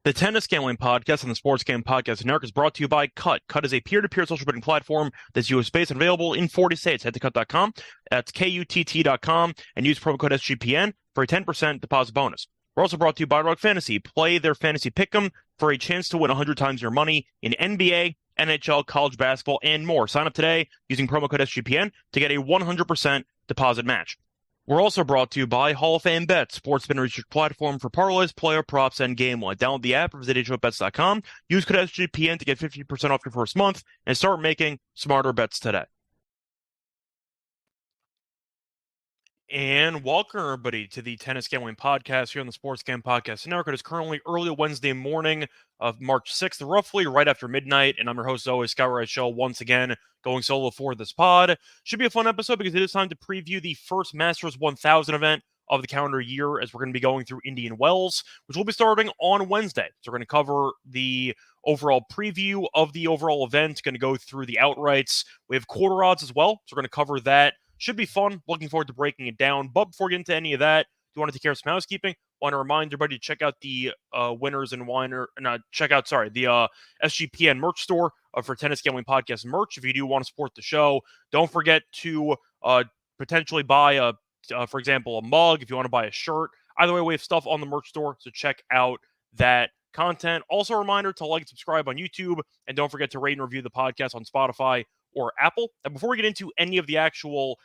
The Tennis Gambling Podcast and the Sports Gambling Podcast Network is brought to you by Cut. Cut is a peer-to-peer social betting platform that's US-based and available in 40 states. Head to cut.com, that's KUTT.com, and use promo code SGPN for a 10% deposit bonus. We're also brought to you by Rock Fantasy. Play their fantasy pick'em for a chance to win 100 times your money in NBA, NHL, college basketball, and more. Sign up today using promo code SGPN to get a 100% deposit match. We're also brought to you by Hall of Fame Bet, sports betting research platform for parlays, player props, and game one. Download the app or visit HOPEBets.com. Use code SGPN to get 50% off your first month and start making smarter bets today. And welcome, everybody, to the Tennis Gambling Podcast here on the Sports Gambling Podcast Network. It is currently early Wednesday morning of March 6th, roughly right after midnight. And I'm your host, as always, Scott Reichel, once again going solo for this pod. Should be a fun episode because it is time to preview the first Masters 1000 event of the calendar year, as we're going to be going through Indian Wells, which will be starting on Wednesday. So we're going to cover the overall preview of the overall event, going to go through the outrights. We have quarter odds as well, so we're going to cover that. Should be fun. Looking forward to breaking it down. But before we get into any of that, if you want to take care of some housekeeping, I want to remind everybody to check out the winners and the SGPN merch store for Tennis Gambling Podcast merch. If you do want to support the show, don't forget to potentially buy for example, a mug. If you want to buy a shirt, either way, we have stuff on the merch store. So check out that content. Also, a reminder to like and subscribe on YouTube, and don't forget to rate and review the podcast on Spotify or Apple. And before we get into any of the actual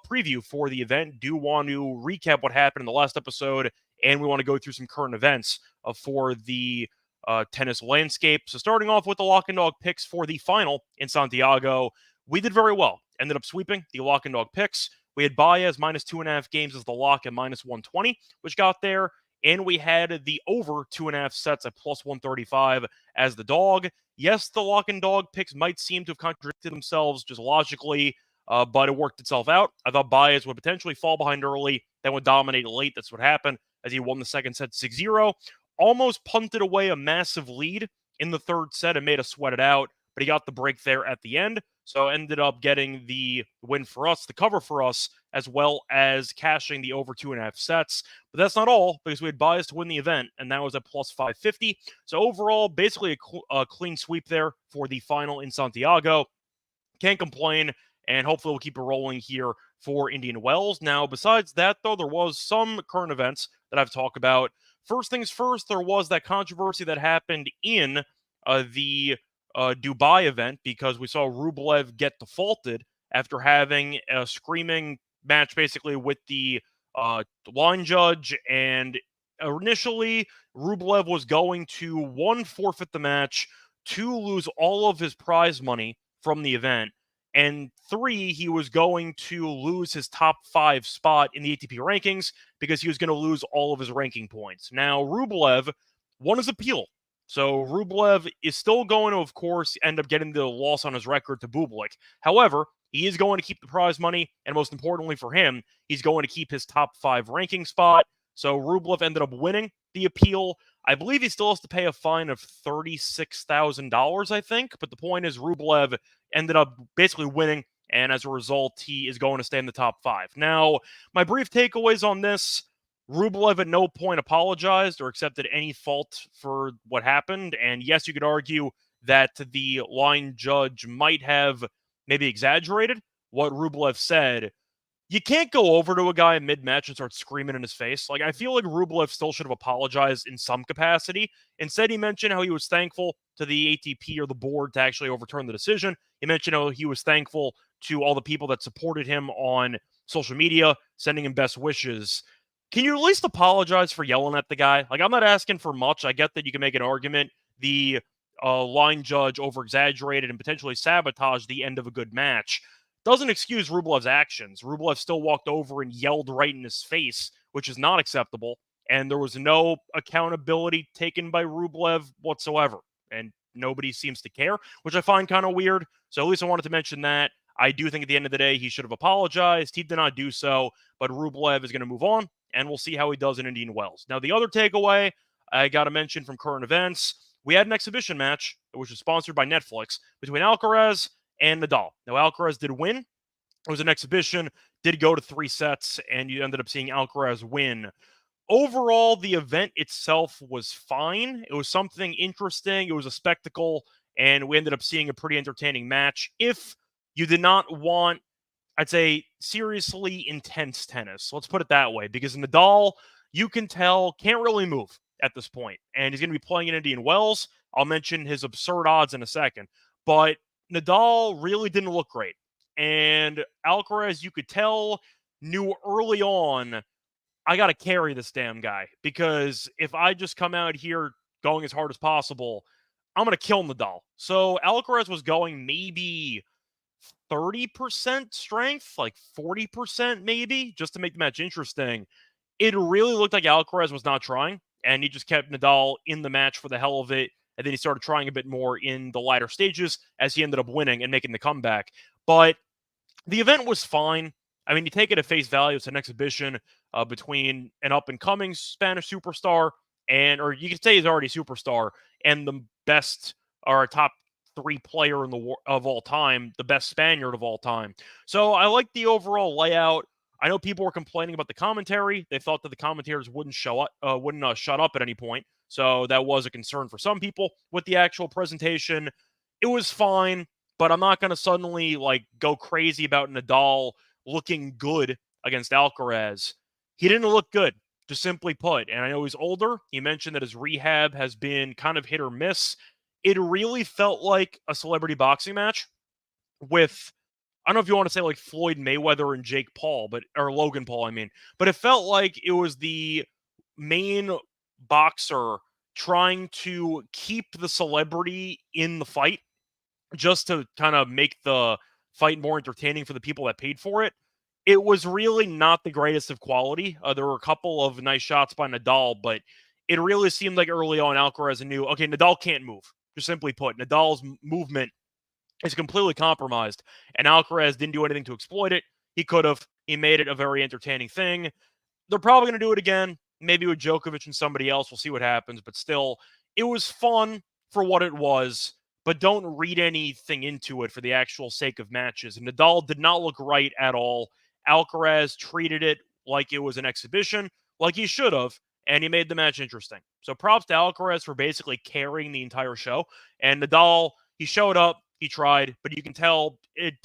preview for the event, do want to recap what happened in the last episode, and we want to go through some current events for the tennis landscape. So starting off with the lock and dog picks for the final in Santiago, we did very well. Ended up sweeping the lock and dog picks. We had Baez minus 2.5 games as the lock at minus 120, which got there. And we had the over 2.5 sets at plus 135 as the dog. Yes, the lock and dog picks might seem to have contradicted themselves just logically, but it worked itself out. I thought Baez would potentially fall behind early, then would dominate late. That's what happened as he won the second set 6-0. Almost punted away a massive lead in the third set and made us sweat it out, but he got the break there at the end. So ended up getting the win for us, the cover for us, as well as cashing the over 2.5 sets. But that's not all, because we had Baez to win the event, and that was at plus 550. So overall, basically a clean sweep there for the final in Santiago. Can't complain, and hopefully we'll keep it rolling here for Indian Wells. Now, besides that, though, there was some current events that I've talked about. First things first, there was that controversy that happened in the Dubai event, because we saw Rublev get defaulted after having a screaming match basically with the line judge. And initially, Rublev was going to, 1, forfeit the match, 2, lose all of his prize money from the event, and 3, he was going to lose his top 5 spot in the ATP rankings because he was going to lose all of his ranking points. Now, Rublev won his appeal. So Rublev is still going to, of course, end up getting the loss on his record to Bublik. However, he is going to keep the prize money, and most importantly for him, he's going to keep his top 5 ranking spot. So Rublev ended up winning the appeal. I believe he still has to pay a fine of $36,000, I think. But the point is, Rublev ended up basically winning, and as a result, he is going to stay in the top 5. Now, my brief takeaways on this: Rublev at no point apologized or accepted any fault for what happened. And yes, you could argue that the line judge might have maybe exaggerated what Rublev said. You can't go over to a guy mid-match and start screaming in his face. Like, I feel like Rublev still should have apologized in some capacity. Instead, he mentioned how he was thankful to the ATP or the board to actually overturn the decision. He mentioned how he was thankful to all the people that supported him on social media, sending him best wishes. Can you at least apologize for yelling at the guy? Like, I'm not asking for much. I get that you can make an argument the line judge over-exaggerated and potentially sabotaged the end of a good match. Doesn't excuse Rublev's actions. Rublev still walked over and yelled right in his face, which is not acceptable. And there was no accountability taken by Rublev whatsoever. And nobody seems to care, which I find kind of weird. So at least I wanted to mention that. I do think at the end of the day, he should have apologized. He did not do so, but Rublev is going to move on, and we'll see how he does in Indian Wells. Now, the other takeaway I got to mention from current events, we had an exhibition match, which was sponsored by Netflix, between Alcaraz and Nadal. Now, Alcaraz did win. It was an exhibition, did go to 3 sets, and you ended up seeing Alcaraz win. overall, the event itself was fine. It was something interesting. It was a spectacle, and we ended up seeing a pretty entertaining match. If you did not want, I'd say, seriously intense tennis, let's put it that way, because Nadal, you can tell, can't really move at this point, and he's going to be playing in Indian Wells. I'll mention his absurd odds in a second, but Nadal really didn't look great. And Alcaraz, you could tell, knew early on, I got to carry this damn guy, because if I just come out here going as hard as possible, I'm going to kill Nadal. So Alcaraz was going maybe 30% strength, like 40% maybe, just to make the match interesting. It really looked like Alcaraz was not trying, and he just kept Nadal in the match for the hell of it. And then he started trying a bit more in the latter stages as he ended up winning and making the comeback. But the event was fine. I mean, you take it at face value, it's an exhibition between an up-and-coming Spanish superstar or you could say he's already a superstar, and the best, or a top three player of all time, the best Spaniard of all time. So I like the overall layout. I know people were complaining about the commentary. They thought that the commentators wouldn't shut up at any point. So that was a concern for some people with the actual presentation. It was fine, but I'm not going to suddenly go crazy about Nadal looking good against Alcaraz. He didn't look good, just simply put. And I know he's older. He mentioned that his rehab has been kind of hit or miss. It really felt like a celebrity boxing match with, I don't know if you want to say like Floyd Mayweather and Jake Paul, or Logan Paul, I mean. But it felt like it was the main boxer trying to keep the celebrity in the fight just to kind of make the fight more entertaining for the people that paid for it. It was really not the greatest of quality. There were a couple of nice shots by Nadal, but it really seemed like early on Alcaraz knew, okay, Nadal can't move. Just simply put, Nadal's movement is completely compromised, and Alcaraz didn't do anything to exploit it. He could have. He made it a very entertaining thing. They're probably going to do it again, maybe with Djokovic and somebody else. We'll see what happens, but still, it was fun for what it was, but don't read anything into it for the actual sake of matches. And Nadal did not look right at all. Alcaraz treated it like it was an exhibition, like he should have, and he made the match interesting. So props to Alcaraz for basically carrying the entire show. And Nadal, he showed up, he tried, but you can tell,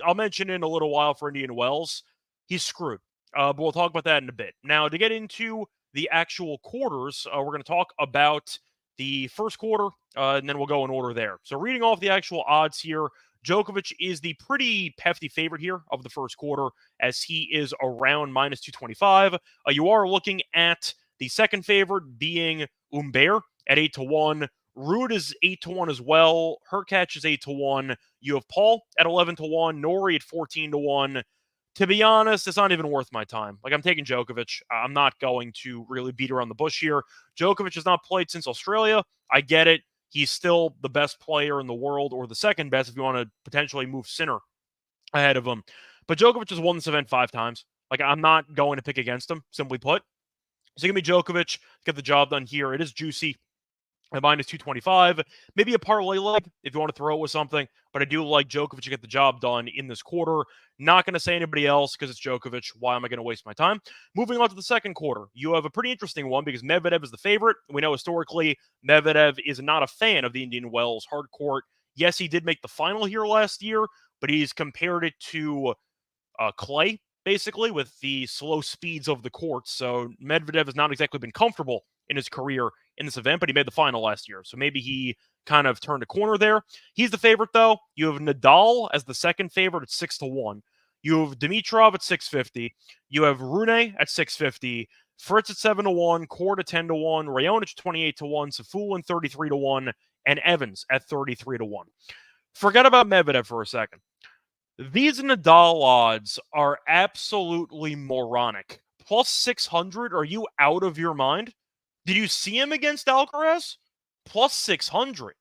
I'll mention in a little while for Indian Wells, he's screwed. But we'll talk about that in a bit. Now, to get into the actual quarters, we're going to talk about the first quarter, and then we'll go in order there. So reading off the actual odds here, Djokovic is the pretty hefty favorite here of the first quarter, as he is around minus 225. You are looking at the second favorite being Humbert at 8-1. Ruud is 8-1 as well. Hurkacz is 8-1. You have Paul at 11-1. Norrie at 14-1. To be honest, it's not even worth my time. I'm taking Djokovic. I'm not going to really beat around the bush here. Djokovic has not played since Australia. I get it. He's still the best player in the world, or the second best if you want to potentially move Sinner ahead of him. But Djokovic has won this event 5 times. I'm not going to pick against him, simply put. So give me Djokovic, get the job done here. It is juicy at minus 225. Maybe a parlay leg if you want to throw it with something. But I do like Djokovic to get the job done in this quarter. Not going to say anybody else because it's Djokovic. Why am I going to waste my time? Moving on to the second quarter, you have a pretty interesting one because Medvedev is the favorite. We know historically Medvedev is not a fan of the Indian Wells hard court. Yes, he did make the final here last year, but he's compared it to clay, basically, with the slow speeds of the courts. So Medvedev has not exactly been comfortable in his career in this event, but he made the final last year. So maybe he kind of turned a corner there. He's the favorite, though. You have Nadal as the second favorite at 6-1. You have Dimitrov at 650. You have Rune at 650. Fritz at 7-1. Court at 10-1. Raonic 28-1. Safulin 33-1. And Evans at 33-1. Forget about Medvedev for a second. These Nadal odds are absolutely moronic. Plus 600? Are you out of your mind? Did you see him against Alcaraz? Plus 600.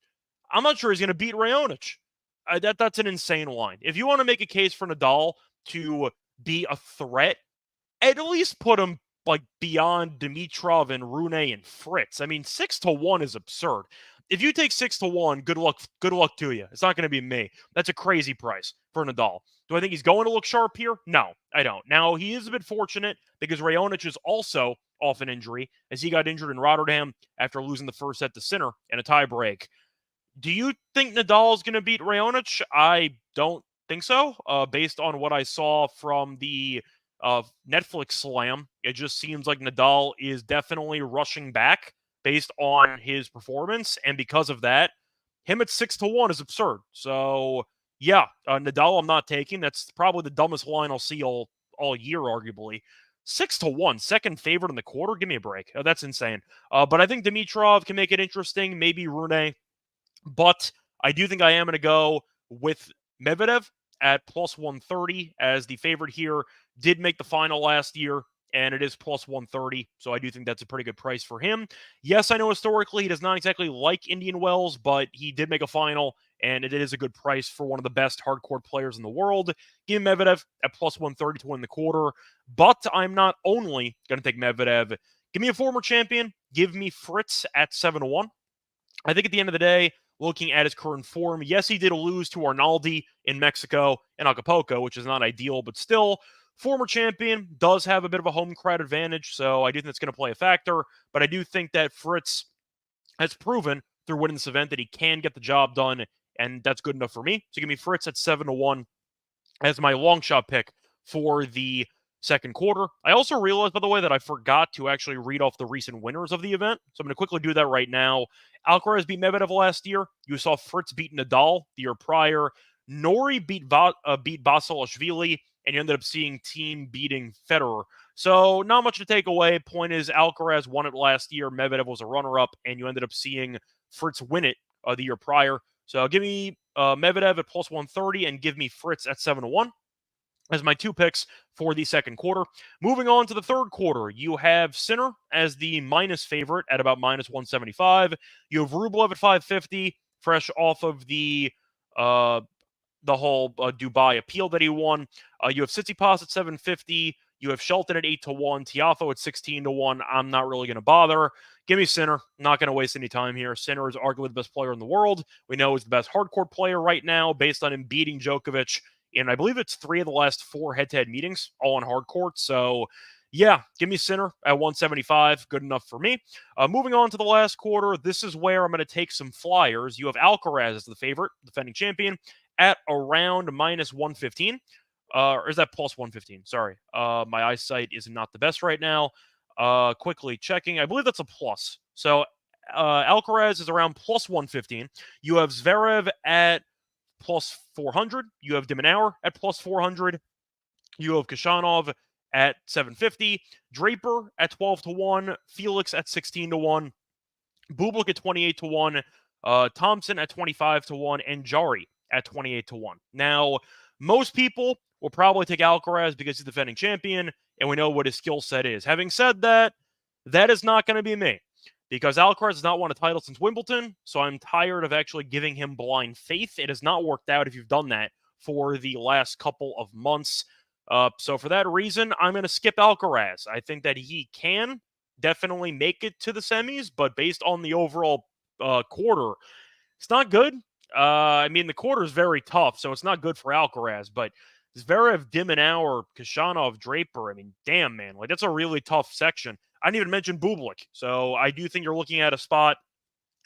I'm not sure he's going to beat Raonic. That's an insane line. If you want to make a case for Nadal to be a threat, at least put him beyond Dimitrov and Rune and Fritz. I mean, 6-1 is absurd. If you take 6-1, good luck to you. It's not going to be me. That's a crazy price for Nadal. Do I think he's going to look sharp here? No, I don't. Now, he is a bit fortunate because Raonic is also off an injury, as he got injured in Rotterdam after losing the first set to Sinner in a tiebreak. Do you think Nadal is going to beat Raonic? I don't think so. Based on what I saw from the Netflix slam, it just seems like Nadal is definitely rushing back based on his performance, and because of that, him at 6-1 is absurd. So yeah, Nadal I'm not taking. That's probably the dumbest line I'll see all year, arguably. 6-1, second favorite in the quarter. Give me a break. That's insane. But I think Dimitrov can make it interesting. Maybe Rune. But I do think I am going to go with Medvedev at plus 130 as the favorite here. Did make the final last year, and it is plus 130. So I do think that's a pretty good price for him. Yes, I know historically he does not exactly like Indian Wells, but he did make a final, and it is a good price for one of the best hardcourt players in the world. Give me Medvedev at plus 130 to win the quarter. But I'm not only going to take Medvedev. Give me a former champion. Give me Fritz at 7-1. I think at the end of the day, looking at his current form, yes, he did lose to Arnaldi in Mexico and Acapulco, which is not ideal, but still, former champion does have a bit of a home crowd advantage, so I do think that's going to play a factor, but I do think that Fritz has proven through winning this event that he can get the job done, and that's good enough for me. So give me Fritz at 7-1 as my long shot pick for the second quarter. I also realized, by the way, that I forgot to actually read off the recent winners of the event. So I'm going to quickly do that right now. Alcaraz beat Medvedev last year. You saw Fritz beat Nadal the year prior. Nori beat Basilashvili, and you ended up seeing Thiem beating Federer. So not much to take away. Point is, Alcaraz won it last year. Medvedev was a runner-up, and you ended up seeing Fritz win it the year prior. So give me Medvedev at plus 130 and give me Fritz at 7-1 as my two picks for the second quarter. Moving on to the third quarter, you have Sinner as the minus favorite at about minus 175. You have Rublev at 550, fresh off of the whole Dubai appeal that he won. You have Tsitsipas at 750. You have Shelton at 8-1. Tiafoe at 16-1. I'm not really going to bother. Give me Sinner. Not going to waste any time here. Sinner is arguably the best player in the world. We know he's the best hardcourt player right now based on him beating Djokovic in, I believe it's 3 of the last 4 head-to-head meetings, all on hardcourt. So, yeah, give me Sinner at 175. Good enough for me. Moving on to the last quarter, this is where I'm going to take some flyers. You have Alcaraz as the favorite, defending champion, at around minus 115. Or is that plus 115? Sorry. My eyesight is not the best right now. Quickly checking. I believe that's a plus. So Alcaraz is around plus 115. You have Zverev at plus 400. You have Dimonauer at plus 400. You have Khachanov at 750. Draper at 12-1. Felix at 16-1. Bublik at 28-1. Thompson at 25-1. And Jari at 28-1. Now, most people will probably take Alcaraz because he's the defending champion, and we know what his skill set is. Having said that, that is not going to be me, because Alcaraz has not won a title since Wimbledon, so I'm tired of actually giving him blind faith. It has not worked out if you've done that for the last couple of months. So for that reason, I'm going to skip Alcaraz. I think that he can definitely make it to the semis, but based on the overall quarter, it's not good. I mean, the quarter is very tough, so it's not good for Alcaraz, but Zverev, Dimonauer, Khachanov, Draper, I mean, damn, man. Like, that's a really tough section. I didn't even mention Bublik. So I do think you're looking at a spot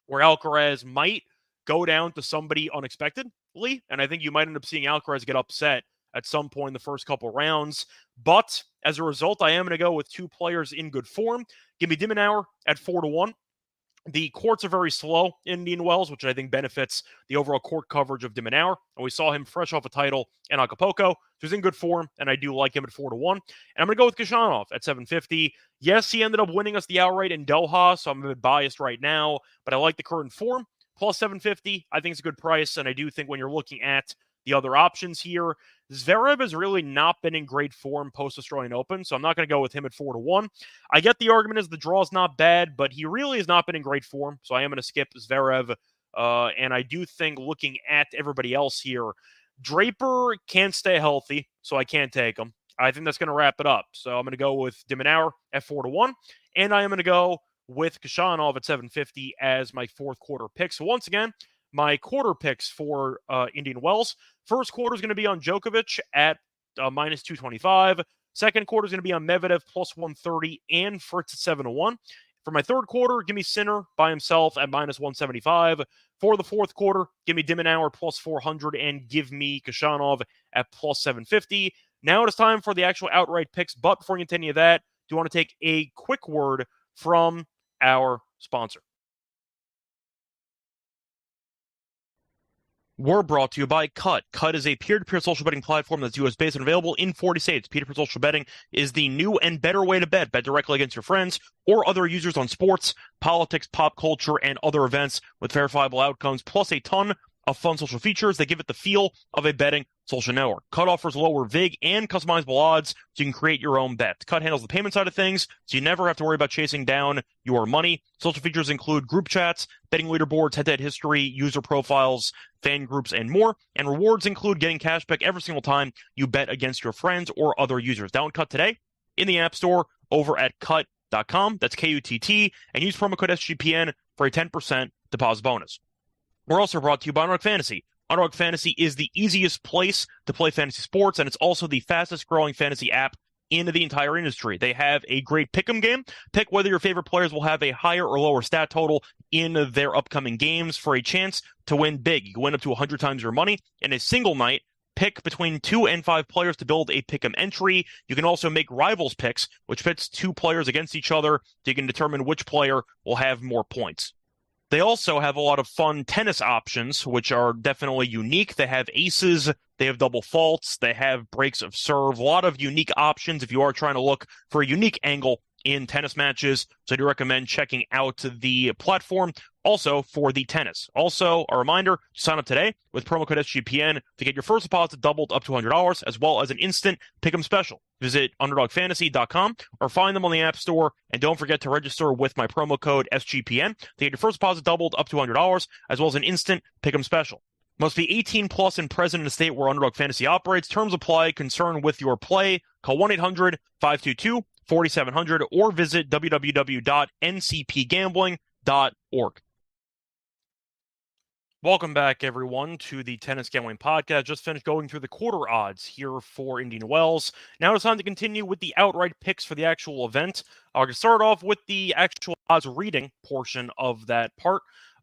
where Alcaraz might go down to somebody unexpectedly, and I think you might end up seeing Alcaraz get upset at some point in the first couple rounds. But as a result, I am going to go with 2 players in good form. Give me Dimonauer at 4-1. The courts are very slow in Indian Wells, which I think benefits the overall court coverage of Dimonauer. And we saw him fresh off a title in Acapulco. So he's in good form, and I do like him at 4-1. And I'm going to go with Khachanov at 750. Yes, he ended up winning us the outright in Doha, so I'm a bit biased right now, but I like the current form. Plus 750, I think it's a good price, and I do think when you're looking at the other options here, Zverev has really not been in great form post-Australian Open, so I'm not going to go with him at 4-1. I get the argument is the draw is not bad, but he really has not been in great form, so I am going to skip Zverev. And I do think looking at everybody else here, Draper can't stay healthy, so I can't take him. I think that's going to wrap it up. So I'm going to go with Dimonauer at 4-1, and I am going to go with Kashanov at 750 as my fourth quarter pick. So once again, my quarter picks for Indian Wells. First quarter is going to be on Djokovic at minus 225. Second quarter is going to be on Medvedev plus 130 and Fritz at 7-1. For my third quarter, give me Sinner by himself at minus 175. For the fourth quarter, give me Dimmenauer plus 400 and give me Kashanov at plus 750. Now it is time for the actual outright picks. But before we get to any of that, do want to take a quick word from our sponsor. We're brought to you by Cut. Cut is a peer-to-peer social betting platform that's US-based and available in 40 states. Peer-to-peer social betting is the new and better way to bet. Bet directly against your friends or other users on sports, politics, pop culture, and other events with verifiable outcomes, plus a ton of fun social features that give it the feel of a betting social network. Cut offers lower VIG and customizable odds so you can create your own bets. Cut handles the payment side of things, so you never have to worry about chasing down your money. Social features include group chats, betting leaderboards, head-to-head history, user profiles, fan groups, and more. And rewards include getting cash back every single time you bet against your friends or other users. Download Cut today in the App Store over at cut.com. That's Kutt, and use promo code SGPN for a 10% deposit bonus. We're also brought to you by Underdog Fantasy. Underdog Fantasy is the easiest place to play fantasy sports, and it's also the fastest growing fantasy app in the entire industry. They have a great pick'em game. Pick whether your favorite players will have a higher or lower stat total in their upcoming games for a chance to win big. You can win up to 100 times your money in a single night. Pick between 2 and 5 players to build a pick'em entry. You can also make rivals picks, which pits 2 players against each other so you can determine which player will have more points. They also have a lot of fun tennis options, which are definitely unique. They have aces, they have double faults, they have breaks of serve, a lot of unique options if you are trying to look for a unique angle in tennis matches. So I do recommend checking out the platform also for the tennis. Also, a reminder to sign up today with promo code SGPN to get your first deposit doubled up to $100, as well as an instant pick'em special. Visit underdogfantasy.com or find them on the App Store. And don't forget to register with my promo code SGPN to get your first deposit doubled up to $100, as well as an instant pick'em special. Must be 18 plus and present in the state where Underdog Fantasy operates. Terms apply. Concern with your play. Call 1-800-522-4700 or visit www.ncpgambling.org. Welcome back, everyone, to the Tennis Gambling Podcast. Just finished going through the quarter odds here for Indian Wells. Now it's time to continue with the outright picks for the actual event. I'll start off with the actual odds reading portion of that part.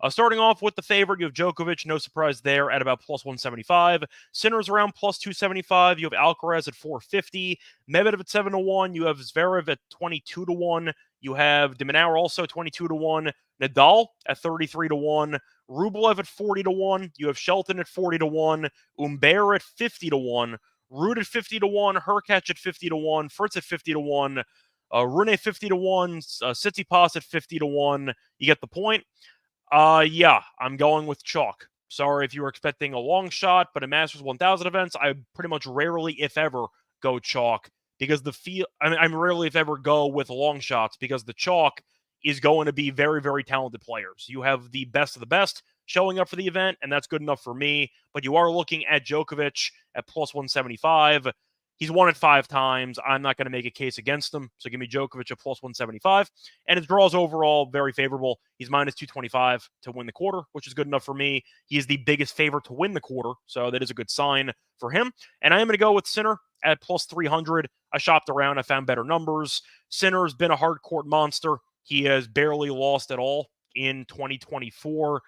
Starting off with the favorite, you have Djokovic, no surprise there, at about plus 175. Sinner's around plus 275. You have Alcaraz at 450. Medvedev at 7-1. You have Zverev at 22-1. You have Dimmenauer also 22-1. Nadal at 33-1. Rublev at 40-1. You have Shelton at 40-1. Humbert at 50-1. Ruud at 50-1. Hurkacz at 50-1. Fritz at 50-1. Rune 50-1. Tsitsipas at 50-1. You get the point. Yeah, I'm going with chalk. Sorry if you were expecting a long shot, but in Masters 1000 events, I pretty much rarely, if ever, go chalk because I'm rarely, if ever, go with long shots because the chalk is going to be very, very talented players. You have the best of the best showing up for the event, and that's good enough for me. But you are looking at Djokovic at plus 175. He's won it 5 times. I'm not going to make a case against him. So give me Djokovic at plus 175. And his draws overall very favorable. He's minus 225 to win the quarter, which is good enough for me. He is the biggest favorite to win the quarter. So that is a good sign for him. And I am going to go with Sinner at plus 300. I shopped around. I found better numbers. Sinner's been a hard court monster. He has barely lost at all in 2024.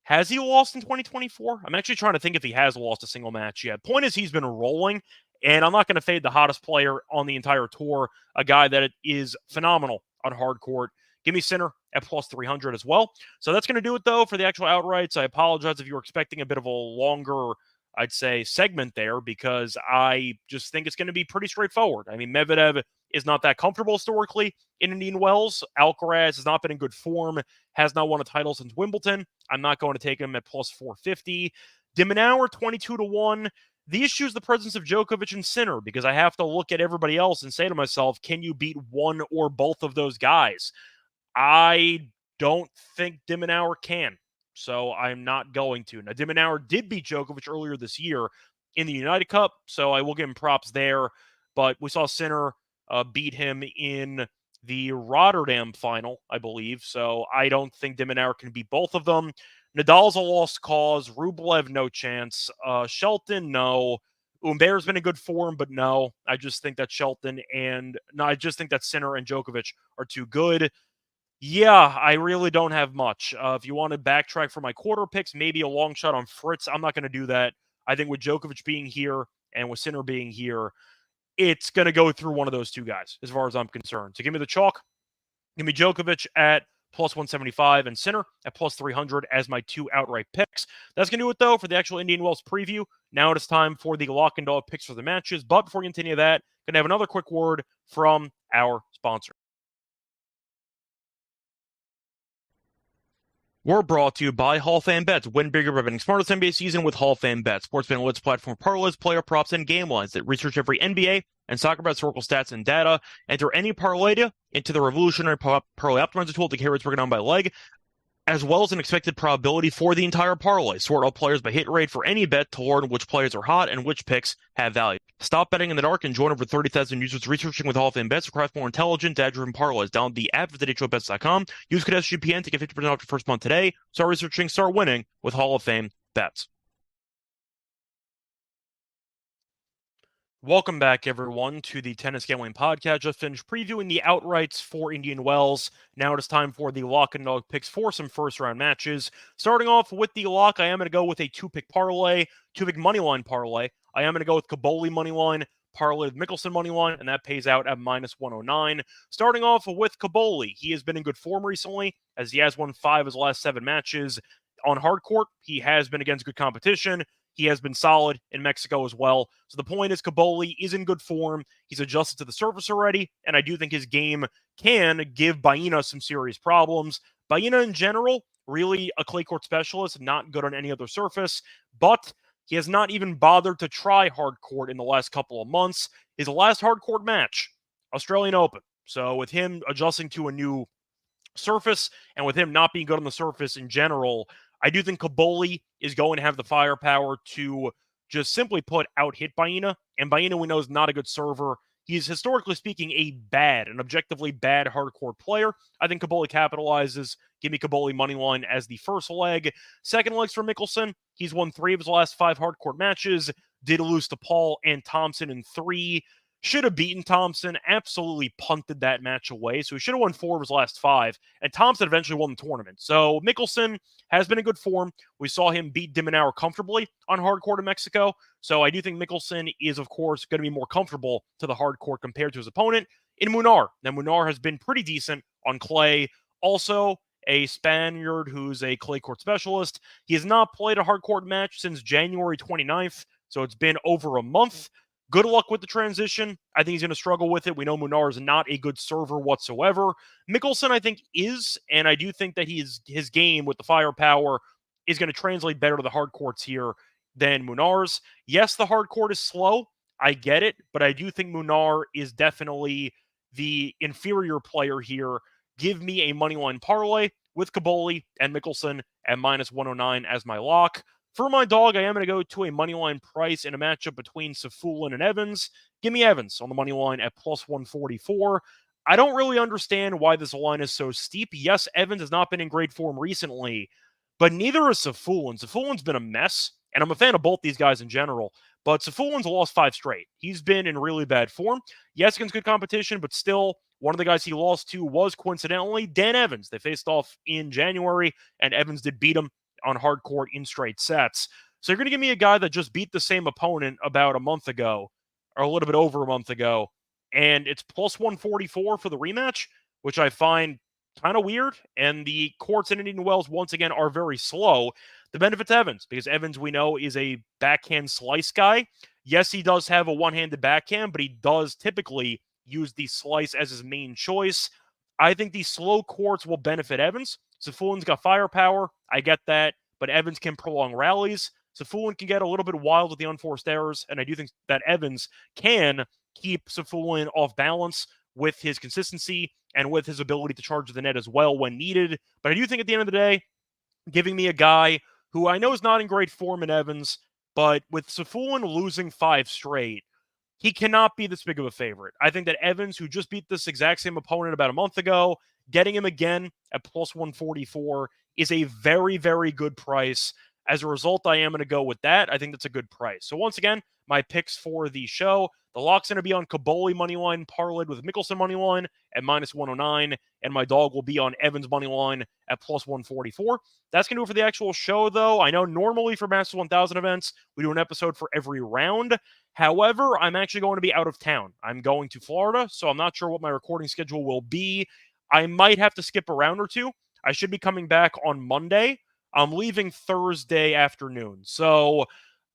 Has he lost in 2024? I'm actually trying to think if he has lost a single match yet. Point is, he's been rolling, and I'm not going to fade the hottest player on the entire tour, a guy that is phenomenal on hard court. Give me Sinner at plus 300 as well. So that's going to do it, though, for the actual outrights. I apologize if you were expecting a bit of a longer, I'd say, segment there because I just think it's going to be pretty straightforward. I mean, Medvedev is not that comfortable historically in Indian Wells. Alcaraz has not been in good form, has not won a title since Wimbledon. I'm not going to take him at plus 450. Dimmenauer, 22-1. The issue is the presence of Djokovic and Sinner because I have to look at everybody else and say to myself, can you beat one or both of those guys? I don't think Dimmenauer can, so I'm not going to. Now, Dimmenauer did beat Djokovic earlier this year in the United Cup, so I will give him props there. But we saw Sinner beat him in the Rotterdam final, I believe. So I don't think de Minaur can beat both of them. Nadal's a lost cause. Rublev, no chance. Shelton, no. Umber's been in good form, but no. I just think that Shelton and no, I just think that Sinner and Djokovic are too good. Yeah, I really don't have much. If you want to backtrack for my quarter picks, maybe a long shot on Fritz. I'm not going to do that. I think with Djokovic being here and with Sinner being here, it's going to go through one of those two guys, as far as I'm concerned. So give me the chalk. Give me Djokovic at plus 175 and Sinner at plus 300 as my two outright picks. That's going to do it, though, for the actual Indian Wells preview. Now it is time for the lock and dog picks for the matches. But before we continue that, going to have another quick word from our sponsor. We're brought to you by Hall of Fame Bets. Win bigger by betting smartest NBA season with Hall of Fame Bets. Sports betting alerts platform parlays, player props, and game lines that research every NBA and soccer bet historical stats and data. Enter any parlay into the revolutionary parlay optimizer tool to carry it's broken down by leg, as well as an expected probability for the entire parlay. Sort all players by hit rate for any bet to learn which players are hot and which picks have value. Stop betting in the dark and join over 30,000 users researching with Hall of Fame Bets to craft more intelligent, data-driven parlays. Download the app at HOPENY.com. Use code SGPN to get 50% off your first month today. Start researching, start winning with Hall of Fame Bets. Welcome back, everyone, to the Tennis Gambling Podcast. Just finished previewing the outrights for Indian Wells. Now it is time for the lock and dog picks for some first-round matches. Starting off with the lock, I am going to go with a two-pick parlay, two-pick moneyline parlay. I am going to go with Cobolli moneyline, parlay with Mickelson moneyline, and that pays out at minus 109. Starting off with Cobolli, he has been in good form recently, as he has won 5 of his last 7 matches. On hard court, he has been against good competition. He has been solid in Mexico as well. So the point is Cobolli is in good form. He's adjusted to the surface already, and I do think his game can give Baena some serious problems. Baena in general, really a clay court specialist, not good on any other surface, but he has not even bothered to try hard court in the last couple of months. His last hard court match, Australian Open. So with him adjusting to a new surface and with him not being good on the surface in general, I do think Cobolli is going to have the firepower to just simply put out hit Baena. And Baena, we know, is not a good server. He's historically speaking an objectively bad hardcore player. I think Cobolli capitalizes. Give me Cobolli moneyline as the first leg. Second leg's for Mickelson. He's won 3 of his last 5 hardcore matches. Did lose to Paul and Thompson in 3. Should have beaten Thompson, absolutely punted that match away. So he should have won 4 of his last 5, and Thompson eventually won the tournament. So Mickelson has been in good form. We saw him beat de Minaur comfortably on hard court in Mexico. So I do think Mickelson is, of course, going to be more comfortable to the hard court compared to his opponent in Munar. Now, Munar has been pretty decent on clay. Also, a Spaniard who's a clay court specialist. He has not played a hard court match since January 29th, so it's been over a month. Good luck with the transition. I think he's going to struggle with it. We know Munar is not a good server whatsoever. Mickelson, I think, is, and I do think that his game with the firepower is going to translate better to the hard courts here than Munar's. Yes, the hard court is slow. I get it, but I do think Munar is definitely the inferior player here. Give me a moneyline parlay with Cobolli and Mickelson at minus 109 as my lock. For my dog, I am going to go to a moneyline price in a matchup between Safulin and Evans. Give me Evans on the moneyline at plus 144. I don't really understand why this line is so steep. Yes, Evans has not been in great form recently, but neither is Safulin. Safulin's been a mess, and I'm a fan of both these guys in general, but Safulin's lost 5 straight. He's been in really bad form. Yes, against good competition, but still, one of the guys he lost to was coincidentally Dan Evans. They faced off in January, and Evans did beat him on hard court in straight sets. So you're going to give me a guy that just beat the same opponent about a month ago, or a little bit over a month ago, and it's plus 144 for the rematch, which I find kind of weird. And the courts in Indian Wells, once again, are very slow. The benefit's Evans, because Evans, we know, is a backhand slice guy. Yes, he does have a one-handed backhand, but he does typically use the slice as his main choice. I think these slow courts will benefit Evans. Safulin's got firepower. I get that. But Evans can prolong rallies. Safulin can get a little bit wild with the unforced errors. And I do think that Evans can keep Safulin off balance with his consistency and with his ability to charge the net as well when needed. But I do think at the end of the day, giving me a guy who I know is not in great form in Evans, but with Safulin losing 5 straight, He cannot be this big of a favorite. I think that Evans, who just beat this exact same opponent about a month ago, getting him again at plus 144 is a very, very good price. As a result, I am going to go with that. I think that's a good price. So once again, my picks for the show. The lock's going to be on Kaboli moneyline parlayed with Mickelson moneyline at minus 109, and my dog will be on Evans moneyline at plus 144. That's going to do it for the actual show, though. I know normally for Masters 1000 events, we do an episode for every round. However, I'm actually going to be out of town. I'm going to Florida, so I'm not sure what my recording schedule will be. I might have to skip a round or two. I should be coming back on Monday. I'm leaving Thursday afternoon, so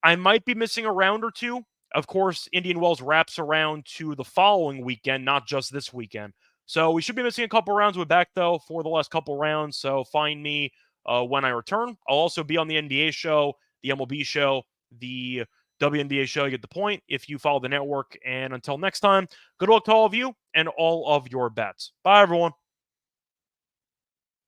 I might be missing a round or two. Of course, Indian Wells wraps around to the following weekend, not just this weekend. So we should be missing a couple rounds. We're back, though, for the last couple rounds, so find me when I return. I'll also be on the NBA show, the MLB show, the WNBA show. You get the point if you follow the network. And until next time, good luck to all of you and all of your bets. Bye, everyone.